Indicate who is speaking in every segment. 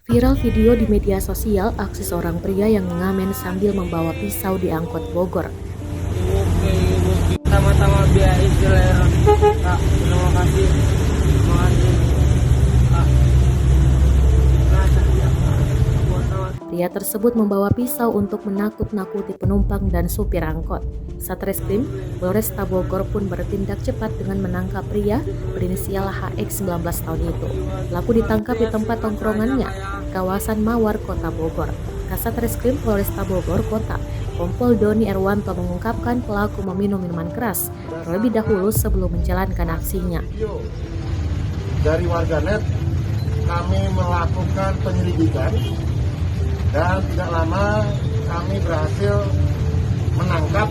Speaker 1: Viral video di media sosial aksi seorang pria yang mengamen sambil membawa pisau di angkot Bogor.
Speaker 2: Oke, sama-sama biaya istilah Kak, terima kasih. Terima kasih. Kak.
Speaker 1: Pria tersebut membawa pisau untuk menakut-nakuti penumpang dan supir angkot. Satreskrim Polresta Bogor pun bertindak cepat dengan menangkap pria berinisial HX 19 tahun itu. Pelaku ditangkap di tempat tongkrongannya, kawasan Mawar, Kota Bogor. Kasatreskrim Polresta Bogor Kota, Kompol Doni Erwanto mengungkapkan pelaku meminum minuman keras terlebih dahulu sebelum menjalankan aksinya.
Speaker 3: Dari warganet kami melakukan penyelidikan dan tidak lama kami berhasil menangkap.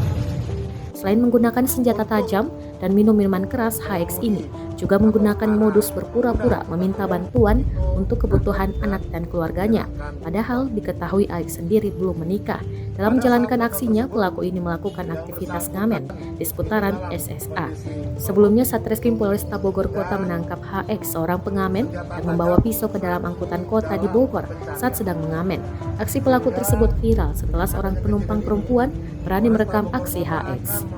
Speaker 1: Selain menggunakan senjata tajam dan minum minuman keras, HX ini juga menggunakan modus berpura-pura meminta bantuan untuk kebutuhan anak dan keluarganya. Padahal diketahui AX sendiri belum menikah. Dalam menjalankan aksinya, pelaku ini melakukan aktivitas ngamen di seputaran SSA. Sebelumnya, Satreskrim Polresta Bogor Kota menangkap HX, seorang pengamen yang membawa pisau ke dalam angkutan kota di Bogor saat sedang mengamen. Aksi pelaku tersebut viral setelah seorang penumpang perempuan berani merekam aksi HX.